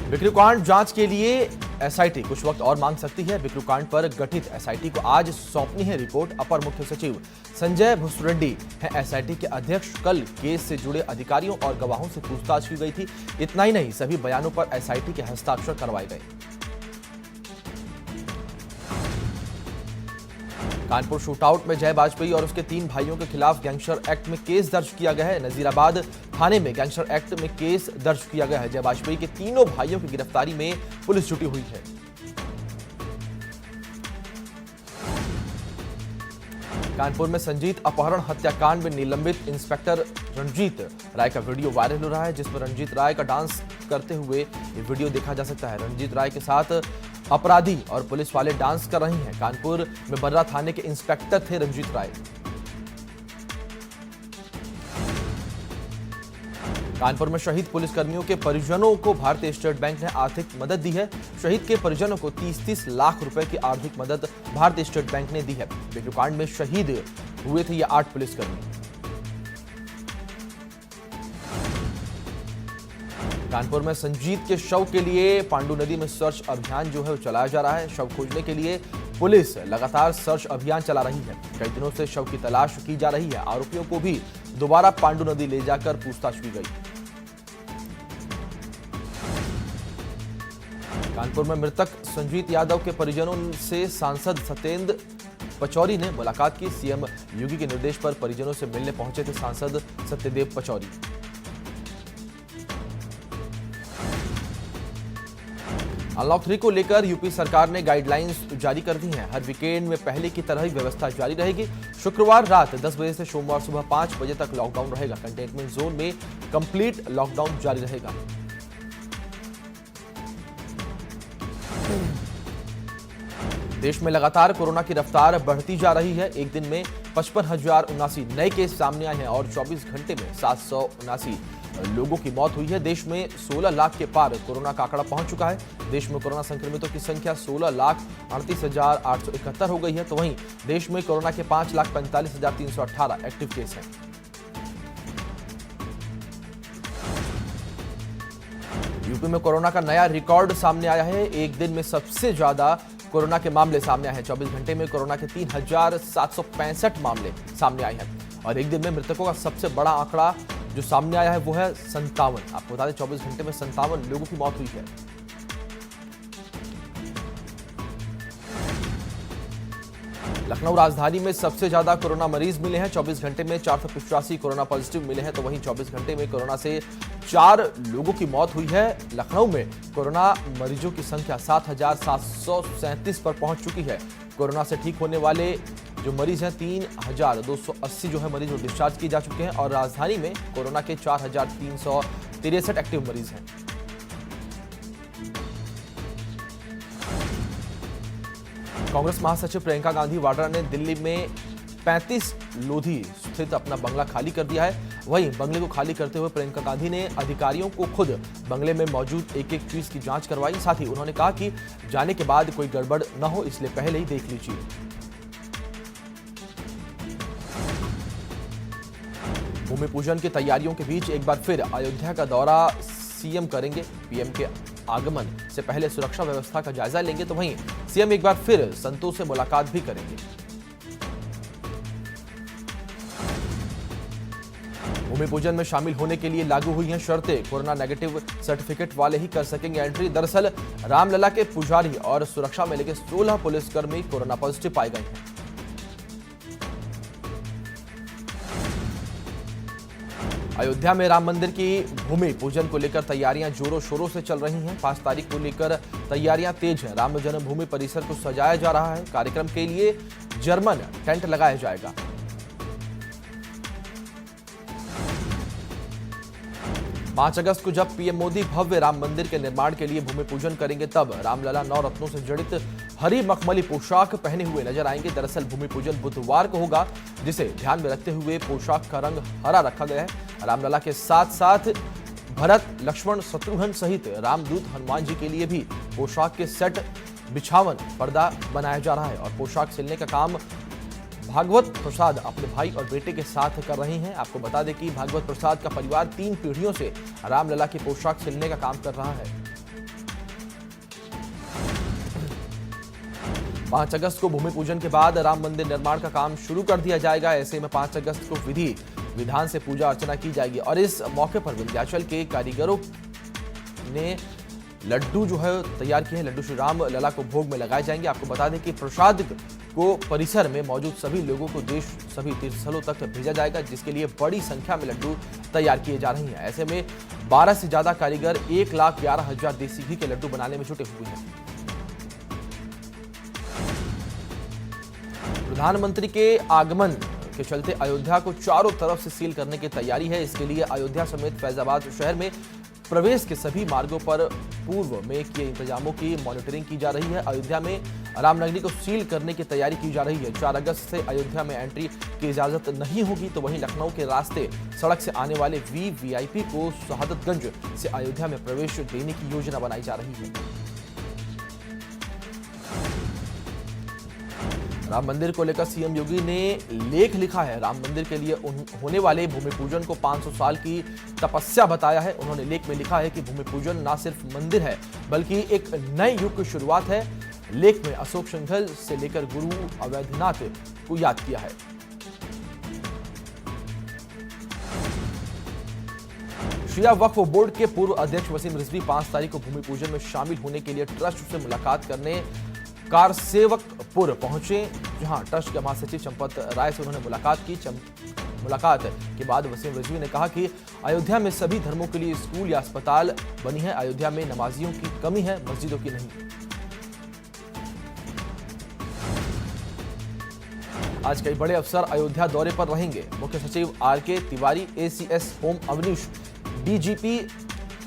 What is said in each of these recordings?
बिकरू कांड जांच के लिए एसआईटी कुछ वक्त और मांग सकती है। बिकरू कांड पर गठित एसआईटी को आज सौंपनी है रिपोर्ट। अपर मुख्य सचिव संजय भुसरेड्डी हैं एसआईटी के अध्यक्ष। कल केस से जुड़े अधिकारियों और गवाहों से पूछताछ की गई थी। इतना ही नहीं, सभी बयानों पर एसआईटी के हस्ताक्षर करवाए गए। कानपुर शूटआउट में जय वाजपेयी और उसके 3 भाइयों के खिलाफ गैंगस्टर एक्ट में केस दर्ज किया गया है। नजीराबाद थाने में गैंगस्टर एक्ट में केस दर्ज किया गया है। जय वाजपेयी के तीनों भाइयों की गिरफ्तारी में पुलिस जुटी हुई है। कानपुर में संजीत अपहरण हत्याकांड में निलंबित इंस्पेक्टर रणजीत राय का वीडियो वायरल हो रहा है, जिसमें रणजीत राय का डांस करते हुए ये वीडियो देखा जा सकता है। रणजीत राय के साथ अपराधी और पुलिस वाले डांस कर रहे हैं। कानपुर में बर्रा थाने के इंस्पेक्टर थे रणजीत राय। कानपुर में शहीद पुलिसकर्मियों के परिजनों को भारतीय स्टेट बैंक ने आर्थिक मदद दी है। शहीद के परिजनों को 30-30 लाख रुपए की आर्थिक मदद भारतीय स्टेट बैंक ने दी है। बिकरू कांड में शहीद हुए थे ये 8 पुलिसकर्मी। कानपुर में संजीत के शव के लिए पांडु नदी में सर्च अभियान जो है वो चलाया जा रहा है। शव खोजने के लिए पुलिस लगातार सर्च अभियान चला रही है। कई दिनों से शव की तलाश की जा रही है। आरोपियों को भी दोबारा पांडु नदी ले जाकर पूछताछ की गई। कानपुर में मृतक संजीत यादव के परिजनों से सांसद सत्येंद्र पचौरी ने मुलाकात की। सीएम योगी के निर्देश पर परिजनों से मिलने पहुंचे थे सांसद सत्यदेव पचौरी। अनलॉक 3 को लेकर यूपी सरकार ने गाइडलाइंस जारी कर दी हैं। हर वीकेंड में पहले की तरह ही व्यवस्था जारी रहेगी। शुक्रवार रात 10 बजे से सोमवार सुबह 5 बजे तक लॉकडाउन रहेगा। कंटेनमेंट जोन में कंप्लीट लॉकडाउन जारी रहेगा। देश में लगातार कोरोना की रफ्तार बढ़ती जा रही है। एक दिन में 55,079 नए केस सामने आए हैं और 24 घंटे में 779 लोगों की मौत हुई है। देश में 16 लाख के पार कोरोना का आंकड़ा पहुंच चुका है। देश में कोरोना संक्रमितों की संख्या 16,38,871 हो गई है। तो वहीं देश में कोरोना के 5,45,318 एक्टिव केस हैं। यूपी में कोरोना का नया रिकॉर्ड सामने आया है। एक दिन में सबसे ज्यादा कोरोना के मामले सामने आए हैं। 24 घंटे में कोरोना के 3,765 मामले सामने आए हैं और एक दिन में मृतकों का सबसे बड़ा आंकड़ा जो सामने आया है वो है 57। आपको बता दें 24 घंटे में 57 लोगों की मौत हुई है। लखनऊ राजधानी में सबसे ज्यादा कोरोना मरीज मिले हैं। 24 घंटे में 485 कोरोना पॉजिटिव मिले हैं। तो वहीं 24 घंटे में कोरोना से 4 लोगों की मौत हुई है। लखनऊ में कोरोना मरीजों की संख्या 7,737 पर पहुंच चुकी है। कोरोना से ठीक होने वाले जो मरीज हैं 3,280 जो है मरीज वो डिस्चार्ज किए जा चुके हैं और राजधानी में कोरोना के 4,363 एक्टिव मरीज हैं। कांग्रेस महासचिव प्रियंका गांधी वाड्रा ने दिल्ली में 35 लोधी स्थित अपना बंगला खाली कर दिया है। वहीं बंगले को खाली करते हुए प्रियंका गांधी ने अधिकारियों को खुद बंगले में मौजूद एक-एक चीज की जांच करवाई। साथ ही उन्होंने कहा कि जाने के बाद कोई गड़बड़ न हो, इसलिए पहले ही देख लीजिए। भूमि पूजन की तैयारियों के बीच एक बार फिर अयोध्या का दौरा सीएम करेंगे। पीएम के आगमन से पहले सुरक्षा व्यवस्था का जायजा लेंगे। तो वहीं सीएम एक बार फिर संतों से मुलाकात भी करेंगे। भूमि पूजन में शामिल होने के लिए लागू हुई हैं शर्तें। कोरोना नेगेटिव सर्टिफिकेट वाले ही कर सकेंगे एंट्री। दरअसल रामलला के पुजारी और सुरक्षा में लगे 16 पुलिसकर्मी कोरोना पॉजिटिव पाए गए हैं। अयोध्या में राम मंदिर की भूमि पूजन को लेकर तैयारियां जोरों शोरों से चल रही हैं। 5 तारीख को लेकर तैयारियां तेज हैं। राम जन्मभूमि परिसर को सजाया जा रहा है। कार्यक्रम के लिए जर्मन टेंट लगाया जाएगा। पांच अगस्त को जब पीएम मोदी भव्य राम मंदिर के निर्माण के लिए भूमि पूजन करेंगे, तब रामलला 9 रत्नों से जड़ित हरी मखमली पोशाक पहने हुए नजर आएंगे। दरअसल भूमि पूजन बुधवार को होगा, जिसे ध्यान में रखते हुए पोशाक का रंग हरा रखा गया है। रामलला के साथ साथ भरत, लक्ष्मण, शत्रुघ्न सहित रामदूत हनुमान जी के लिए भी पोशाक के सेट, बिछावन, पर्दा बनाया जा रहा है और पोशाक सिलने का काम भागवत प्रसाद अपने भाई और बेटे के साथ कर रहे हैं। आपको बता दें कि भागवत प्रसाद का परिवार 3 पीढ़ियों से रामलला की पोशाक सिलने का काम कर रहा है। 5 अगस्त को भूमि पूजन के बाद राम मंदिर निर्माण का काम शुरू कर दिया जाएगा। ऐसे में 5 अगस्त को विधि विधान से पूजा अर्चना की जाएगी और इस मौके पर विंध्याचल के कारीगरों ने लड्डू जो है तैयार किए हैं। लड्डू श्री राम लला को भोग में लगाए जाएंगे। आपको बता दें कि प्रसाद को परिसर में मौजूद सभी लोगों को देश सभी तीर्थस्थलों तक भेजा जाएगा, जिसके लिए बड़ी संख्या में लड्डू तैयार किए जा रहे हैं। ऐसे में 12 से ज्यादा कारीगर 1,11,000 देसी घी के लड्डू बनाने में जुटे हुए हैं। प्रधानमंत्री के आगमन के चलते अयोध्या को चारों तरफ से सील करने की तैयारी है। इसके लिए अयोध्या समेत फैजाबाद शहर में प्रवेश के सभी मार्गों पर पूर्व में किए इंतजामों की मॉनिटरिंग की जा रही है। अयोध्या में रामनगरी को सील करने की तैयारी की जा रही है। 4 अगस्त से अयोध्या में एंट्री की इजाजत नहीं होगी, तो वहीं लखनऊ के रास्ते सड़क से आने वाले वीवीआईपी को शहादतगंज से अयोध्या में प्रवेश देने की योजना बनाई जा रही है। राम मंदिर को लेकर सीएम योगी ने लेख लिखा है। राम मंदिर के लिए होने वाले भूमि पूजन को 500 साल की तपस्या बताया है। उन्होंने लेख में लिखा है कि भूमि पूजन न सिर्फ मंदिर है बल्कि एक नए युग की शुरुआत है। लेख में अशोक सिंघल से लेकर गुरु अवैधनाथ को याद किया है। शिया वक्फ बोर्ड के पूर्व अध्यक्ष वसीम रिजवी 5 तारीख को भूमि पूजन में शामिल होने के लिए ट्रस्ट से मुलाकात करने कारसेवकपुर पहुंचे, जहां ट्रस्ट के महासचिव चंपत राय से उन्होंने मुलाकात की। मुलाकात के बाद वसीम रिजवी ने कहा कि अयोध्या में सभी धर्मों के लिए स्कूल या अस्पताल बनी है। अयोध्या में नमाजियों की कमी है, मस्जिदों की नहीं। आज कई बड़े अफसर अयोध्या दौरे पर रहेंगे। मुख्य सचिव RK Tiwari, ACS home Awanish, DGP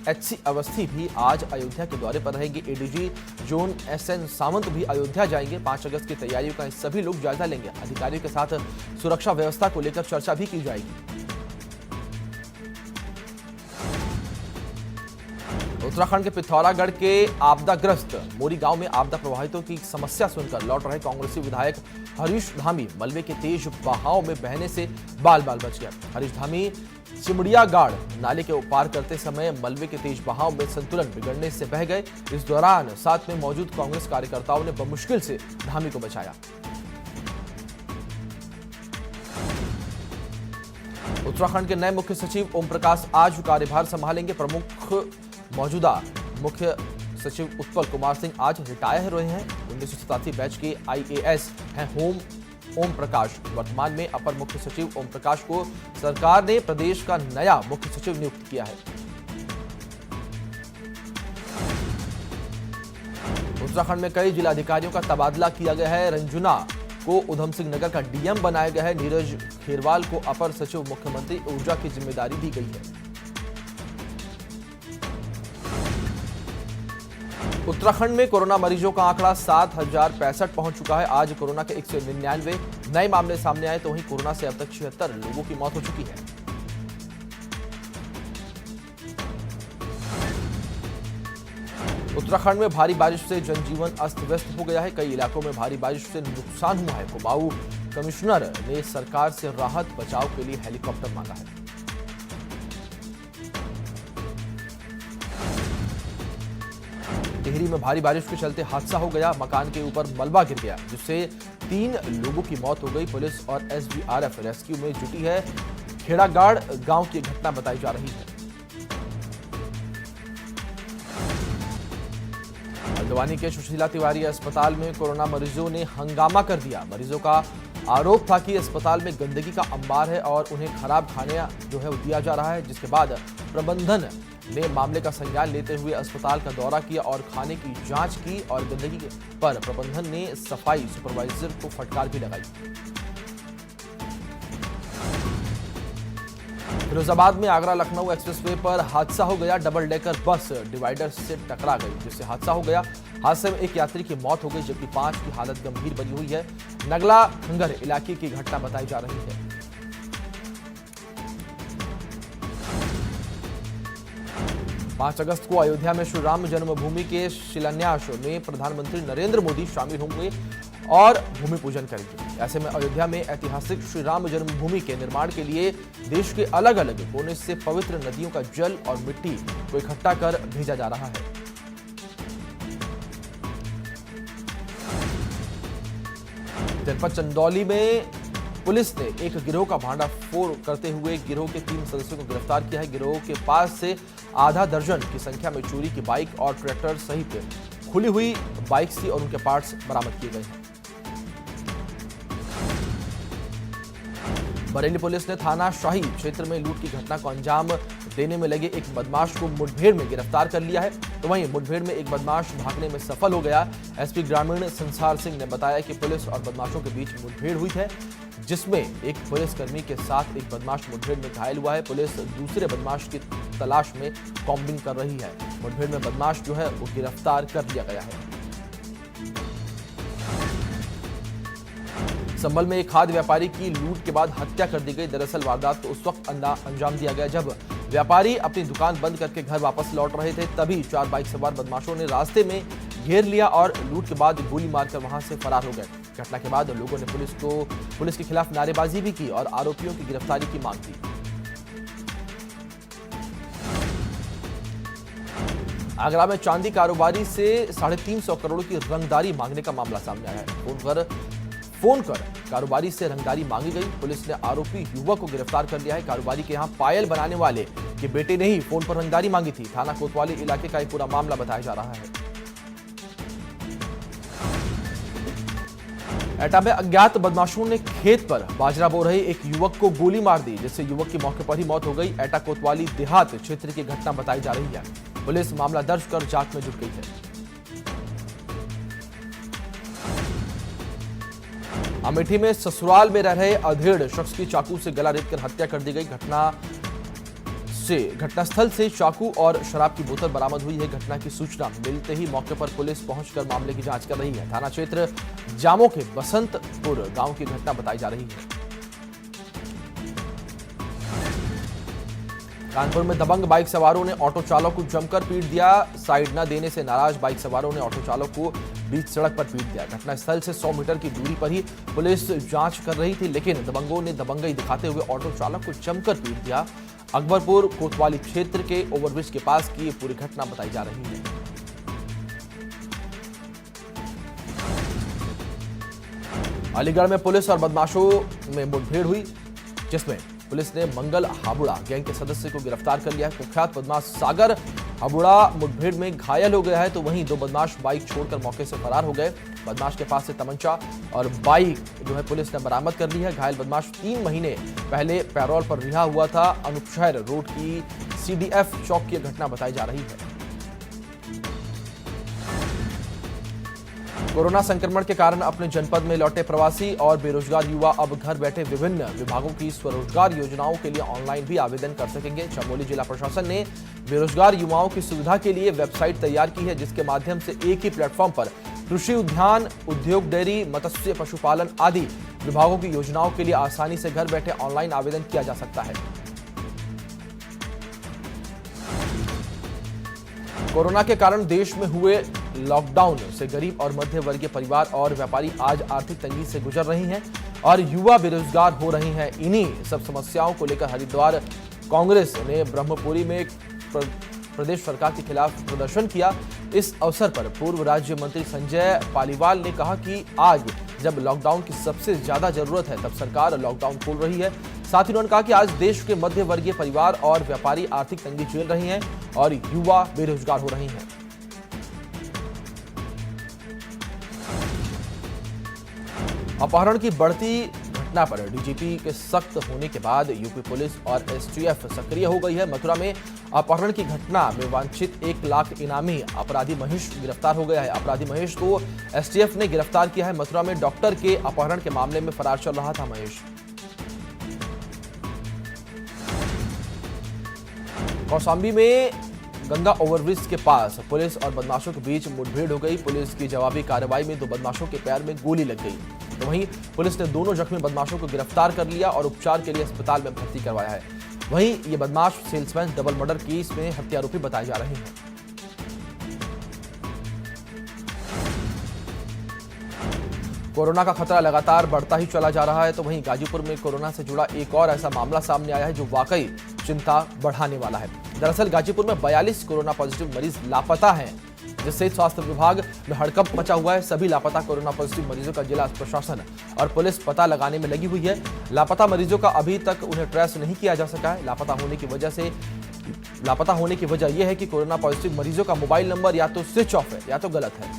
HC Awasthi भी आज अयोध्या के दौरे पर रहेंगे। एडीजी जोन एसएन सावंत भी अयोध्या जाएंगे। 5 अगस्त की तैयारियों का सभी लोग जायजा लेंगे। अधिकारियों के साथ सुरक्षा व्यवस्था को लेकर चर्चा भी की जाएगी। उत्तराखंड के पिथौरागढ़ के आपदाग्रस्त मोरी गांव में आपदा प्रभावितों की समस्या सुनकर लौट रहे कांग्रेसी विधायक हरीश धामी मलबे के तेज बहाव में बहने से बाल बाल बच गया। हरीश धामी चिमड़िया गाड़ नाले के पार करते समय मलबे के तेज बहाव में संतुलन बिगड़ने से बह गए। इस दौरान साथ में मौजूद कांग्रेस कार्यकर्ताओं ने बमुश्किल से धामी को बचाया। उत्तराखंड के नए मुख्य सचिव ओम प्रकाश आज कार्यभार संभालेंगे। मौजूदा मुख्य सचिव उत्पल कुमार सिंह आज रिटायर हुए हैं। 1987 बैच के आईएएस हैं ओम प्रकाश। वर्तमान में अपर मुख्य सचिव ओम प्रकाश को सरकार ने प्रदेश का नया मुख्य सचिव नियुक्त किया है। उत्तराखंड में कई जिलाधिकारियों का तबादला किया गया है। रंजुना को उधम सिंह नगर का डीएम बनाया गया है। नीरज खेरवाल को अपर सचिव मुख्यमंत्री ऊर्जा की जिम्मेदारी दी गई है। उत्तराखंड में कोरोना मरीजों का आंकड़ा 7,065 पहुंच चुका है। आज कोरोना के 199 नए मामले सामने आए, तो वहीं कोरोना से अब तक 76 लोगों की मौत हो चुकी है। उत्तराखंड में भारी बारिश से जनजीवन अस्त व्यस्त हो गया है। कई इलाकों में भारी बारिश से नुकसान हुआ है। कुमाऊं कमिश्नर ने सरकार से राहत बचाव के लिए हेलीकॉप्टर मांगा है। टिहरी में भारी बारिश के चलते हादसा हो गया। मकान के ऊपर मलबा गिर गया, जिससे 3 लोगों की मौत हो गई। पुलिस और एसडीआरएफ रेस्क्यू में जुटी है। खेड़ागाड़ गांव की घटना बताई जा रही है। हल्द्वानी के सुशीला तिवारी अस्पताल में कोरोना मरीजों ने हंगामा कर दिया। मरीजों का आरोप था कि अस्पताल में गंदगी का अंबार है और उन्हें खराब खाने जो है वो दिया जा रहा है, जिसके बाद प्रबंधन ने मामले का संज्ञान लेते हुए अस्पताल का दौरा किया और खाने की जांच की और गंदगी पर प्रबंधन ने सफाई सुपरवाइजर को फटकार भी लगाई। फिरोजाबाद में आगरा लखनऊ एक्सप्रेसवे पर हादसा हो गया। डबल डेकर बस डिवाइडर से टकरा गई, जिससे हादसा हो गया। हादसे में एक यात्री की मौत हो गई, जबकि 5 की हालत गंभीर बनी हुई है। नगला खंगर इलाके की घटना बताई जा रही है। 5 अगस्त को अयोध्या में श्री राम जन्मभूमि के शिलान्यास में प्रधानमंत्री नरेंद्र मोदी शामिल होंगे और भूमि पूजन करेंगे। ऐसे में अयोध्या में ऐतिहासिक श्री राम जन्मभूमि के निर्माण के लिए देश के अलग अलग कोने से पवित्र नदियों का जल और मिट्टी को इकट्ठा कर भेजा जा रहा है। जनपद चंदौली में पुलिस ने एक गिरोह का भांडाफोड़ करते हुए गिरोह के 3 सदस्यों को गिरफ्तार किया है। गिरोह के पास से आधा दर्जन की संख्या में चोरी की बाइक और ट्रैक्टर सहित खुली हुई बाइक और उनके पार्ट्स बरामद किए गए हैं। बरेली पुलिस ने थाना शाही क्षेत्र में लूट की घटना को अंजाम देने में लगे एक बदमाश को मुठभेड़ में गिरफ्तार कर लिया है। तो वहीं मुठभेड़ में एक बदमाश भागने में सफल हो गया। एसपी ग्रामीण संसार सिंह ने बताया कि पुलिस और बदमाशों के बीच मुठभेड़ हुई है, जिसमें एक पुलिसकर्मी के साथ एक बदमाश मुठभेड़ में घायल हुआ है। पुलिस दूसरे बदमाश की तलाश में कॉम्बिंग कर रही है। मुठभेड़ में बदमाश जो है वो गिरफ्तार कर लिया गया है। संभल में एक खाद्य व्यापारी की लूट के बाद हत्या कर दी गई। दरअसल वारदात को उस वक्त अंजाम दिया गया जब व्यापारी अपनी दुकान बंद करके घर वापस लौट रहे थे। तभी 4 बाइक सवार बदमाशों ने रास्ते में घेर लिया और लूट के बाद गोली मारकर वहां से फरार हो गए। घटना के बाद लोगों ने पुलिस के खिलाफ नारेबाजी भी की और आरोपियों की गिरफ्तारी की मांग की। आगरा में चांदी कारोबारी से 350 करोड़ की रंगदारी मांगने का मामला सामने आया है। फोन कर कारोबारी से रंगदारी मांगी गई। पुलिस ने आरोपी युवक को गिरफ्तार कर लिया है। कारोबारी के यहां पायल बनाने वाले के बेटे ने ही फोन पर रंगदारी मांगी थी। थाना कोतवाली इलाके का एक पूरा मामला बताया जा रहा है। एटा में अज्ञात बदमाशों ने खेत पर बाजरा बो रहे एक युवक को गोली मार दी, जिससे युवक की मौके पर ही मौत हो गई। एटा कोतवाली देहात क्षेत्र की घटना बताई जा रही है। पुलिस मामला दर्ज कर जांच में जुट गई है। अमेठी में ससुराल में रह रहे अधेड़ शख्स की चाकू से गला रेतकर हत्या कर दी गई। घटनास्थल से चाकू और शराब की बोतल बरामद हुई है। घटना की सूचना मिलते ही मौके पर पुलिस पहुंचकर मामले की जांच कर रही है। थाना क्षेत्र जामो के बसंतपुर गांव की घटना बताई जा रही है। कानपुर में दबंग बाइक सवारों ने ऑटो चालक को जमकर पीट दिया। साइड न देने से नाराज बाइक सवारों ने ऑटो चालक को बीच सड़क पर पीट दिया। घटनास्थल से 100 मीटर की दूरी पर ही पुलिस जांच कर रही थी, लेकिन दबंगों ने दबंगई दिखाते हुए ऑटो चालक को जमकर पीट दिया। अकबरपुर कोतवाली क्षेत्र के ओवरब्रिज के पास की ये पूरी घटना बताई जा रही है। अलीगढ़ में पुलिस और बदमाशों में मुठभेड़ हुई, जिसमें पुलिस ने मंगल हाबुड़ा गैंग के सदस्य को गिरफ्तार कर लिया है। कुख्यात बदमाश सागर हाबुड़ा मुठभेड़ में घायल हो गया है, तो वहीं 2 बदमाश बाइक छोड़कर मौके से फरार हो गए। बदमाश के पास से तमंचा और बाइक जो है पुलिस ने बरामद कर ली है। घायल बदमाश 3 महीने पहले पैरोल पर रिहा हुआ था। अनुपशहर रोड की CDF चौक की घटना बताई जा रही है। कोरोना संक्रमण के कारण अपने जनपद में लौटे प्रवासी और बेरोजगार युवा अब घर बैठे विभिन्न विभागों की स्वरोजगार योजनाओं के लिए ऑनलाइन भी आवेदन कर सकेंगे। चमोली जिला प्रशासन ने बेरोजगार युवाओं की सुविधा के लिए वेबसाइट तैयार की है, जिसके माध्यम से एक ही प्लेटफॉर्म पर कृषि, उद्यान, उद्योग, डेयरी, मत्स्य, पशुपालन आदि विभागों की योजनाओं के लिए आसानी से घर बैठे ऑनलाइन आवेदन किया जा सकता है। कोरोना के कारण देश में हुए लॉकडाउन से गरीब और मध्य वर्गीय परिवार और व्यापारी आज आर्थिक तंगी से गुजर रही हैं और युवा बेरोजगार हो रही हैं। इन्हीं सब समस्याओं को लेकर हरिद्वार कांग्रेस ने ब्रह्मपुरी में प्रदेश सरकार के खिलाफ प्रदर्शन किया। इस अवसर पर पूर्व राज्य मंत्री संजय पालीवाल ने कहा कि आज जब लॉकडाउन की सबसे ज्यादा जरूरत है, तब सरकार लॉकडाउन खोल रही है। साथ ही उन्होंने कहा कि आज देश के मध्य वर्गीय परिवार और व्यापारी आर्थिक तंगी झेल रहे हैं और युवा बेरोजगार हो रहे हैं। अपहरण की बढ़ती घटना पर डीजीपी के सख्त होने के बाद यूपी पुलिस और एसटीएफ सक्रिय हो गई है। मथुरा में अपहरण की घटना में वांछित 1 लाख इनामी अपराधी महेश गिरफ्तार हो गया है। अपराधी महेश को एसटीएफ ने गिरफ्तार किया है। मथुरा में डॉक्टर के अपहरण के मामले में फरार चल रहा था महेश। कौशाम्बी में गंगा ओवरब्रिज के पास पुलिस और बदमाशों के बीच मुठभेड़ हो गई। पुलिस की जवाबी कार्रवाई में 2 बदमाशों के पैर में गोली लग गई, तो वहीं पुलिस ने दोनों जख्मी बदमाशों को गिरफ्तार कर लिया और उपचार के लिए अस्पताल में भर्ती करवाया है। वहीं ये बदमाश सेल्समैन डबल मर्डर केस में हत्यारोपी बताए जा रहे हैं। कोरोना का खतरा लगातार बढ़ता ही चला जा रहा है, तो वहीं गाजीपुर में कोरोना से जुड़ा एक और ऐसा मामला सामने आया है जो वाकई चिंता बढ़ाने वाला है। दरअसल गाजीपुर में 42 कोरोना पॉजिटिव मरीज लापता हैं। जिससे स्वास्थ्य विभाग में हड़कंप मचा हुआ है। सभी लापता कोरोना पॉजिटिव मरीजों का जिला प्रशासन और पुलिस पता लगाने में लगी हुई है। लापता मरीजों का अभी तक उन्हें ट्रेस नहीं किया जा सका है। लापता होने की वजह यह है कि कोरोना पॉजिटिव मरीजों का मोबाइल नंबर या तो स्विच ऑफ है या तो गलत है।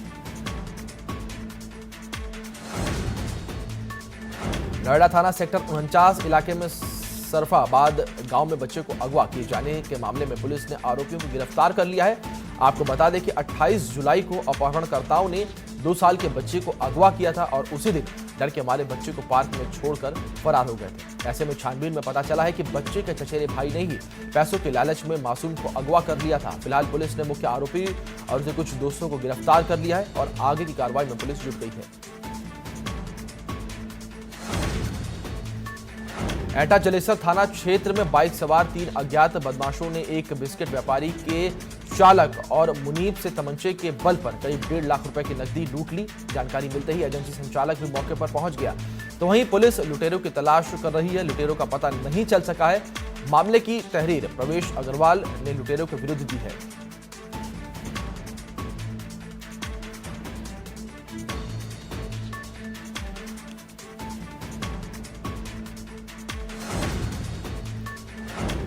नोएडा थाना सेक्टर 49 इलाके में सरफाबाद गांव में बच्चे को अगवा किए जाने के मामले में पुलिस ने आरोपियों को गिरफ्तार कर लिया है। आपको बता दें कि 28 जुलाई को अपहरणकर्ताओं ने 2 साल के बच्चे को अगवा किया था और उसी दिन डर के मारे बच्चे को पार्क में छोड़कर फरार हो गए थे। ऐसे में छानबीन में पता चला है कि बच्चे के चचेरे भाई ने ही पैसों के लालच में मासूम को अगवा कर लिया था। फिलहाल पुलिस ने मुख्य आरोपी और उसके कुछ दोस्तों को गिरफ्तार कर लिया है और आगे की कार्रवाई में पुलिस जुट गई है। एटा जलेसर थाना क्षेत्र में बाइक सवार 3 अज्ञात बदमाशों ने एक बिस्किट व्यापारी के चालक और मुनीब से तमंचे के बल पर करीब 1.5 लाख रुपए की नकदी लूट ली। जानकारी मिलते ही एजेंसी संचालक भी मौके पर पहुंच गया, तो वहीं पुलिस लुटेरों की तलाश कर रही है। लुटेरों का पता नहीं चल सका है। मामले की तहरीर प्रवेश अग्रवाल ने लुटेरों के विरुद्ध दी है।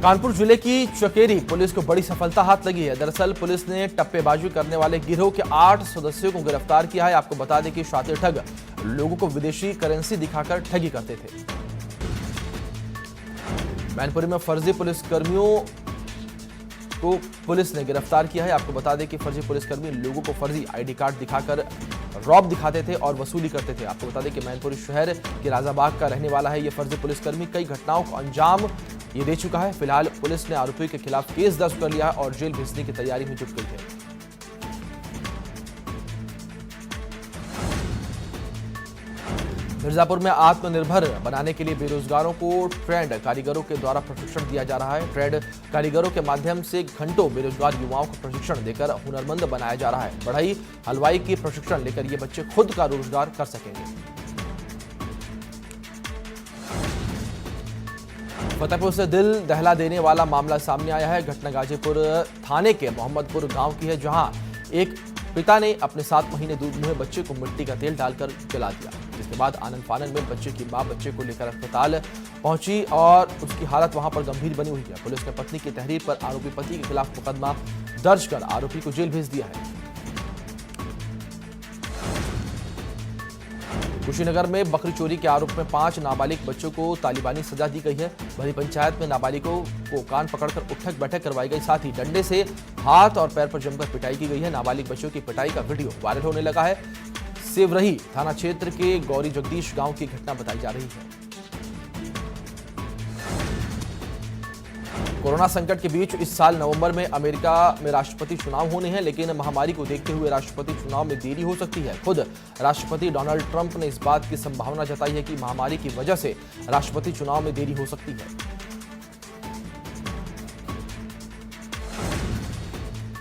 कानपुर जिले की चकेरी पुलिस को बड़ी सफलता हाथ लगी है। दरअसल पुलिस ने टप्पेबाजी करने वाले गिरोह के 8 सदस्यों को गिरफ्तार किया है। आपको बता दें कि शातिर ठग लोगों को विदेशी करेंसी दिखाकर ठगी करते थे। मैनपुरी में फर्जी पुलिसकर्मियों को पुलिस ने गिरफ्तार किया है। आपको बता दें कि फर्जी पुलिसकर्मी लोगों को फर्जी आईडी कार्ड दिखाकर रौब दिखाते थे और वसूली करते थे। आपको बता दें कि मैनपुरी शहर के राजाबाग का रहने वाला है ये फर्जी पुलिसकर्मी। कई घटनाओं को अंजाम ये दे चुका है। फिलहाल पुलिस ने आरोपी के खिलाफ केस दर्ज कर लिया है और जेल भेजने की तैयारी में जुट गई है। मिर्जापुर में आत्मनिर्भर बनाने के लिए बेरोजगारों को ट्रेंड कारीगरों के द्वारा प्रशिक्षण दिया जा रहा है। ट्रेंड कारीगरों के माध्यम से घंटों बेरोजगार युवाओं को प्रशिक्षण देकर हुनरमंद बनाया जा रहा है। बढ़ई हलवाई की प्रशिक्षण लेकर ये बच्चे खुद का रोजगार कर सकेंगे। फतेहपुर से दिल दहला देने वाला मामला सामने आया है। घटना गाजीपुर थाने के मोहम्मदपुर गांव की है, जहां एक पिता ने अपने 7 महीने दूध मुहे बच्चे को मिट्टी का तेल डालकर जला दिया। जिसके बाद आनंद फानन में बच्चे की मां बच्चे को लेकर अस्पताल पहुंची और उसकी हालत वहां पर गंभीर बनी हुई है। पुलिस ने पत्नी की तहरीर पर आरोपी पति के खिलाफ मुकदमा दर्ज कर आरोपी को जेल भेज दिया है। कुशीनगर में बकरी चोरी के आरोप में 5 नाबालिग बच्चों को तालिबानी सजा दी गई है। भरी पंचायत में नाबालिगों को कान पकड़कर उठक बैठक करवाई गई, साथ ही डंडे से हाथ और पैर पर जमकर पिटाई की गई है। नाबालिग बच्चों की पिटाई का वीडियो वायरल होने लगा है। सेवरही थाना क्षेत्र के गौरी जगदीश गांव की घटना बताई जा रही है। कोरोना संकट के बीच इस साल नवंबर में अमेरिका में राष्ट्रपति चुनाव होने हैं, लेकिन महामारी को देखते हुए राष्ट्रपति चुनाव में देरी हो सकती है। खुद राष्ट्रपति डोनाल्ड ट्रंप ने इस बात की संभावना जताई है कि महामारी की वजह से राष्ट्रपति चुनाव में देरी हो सकती है।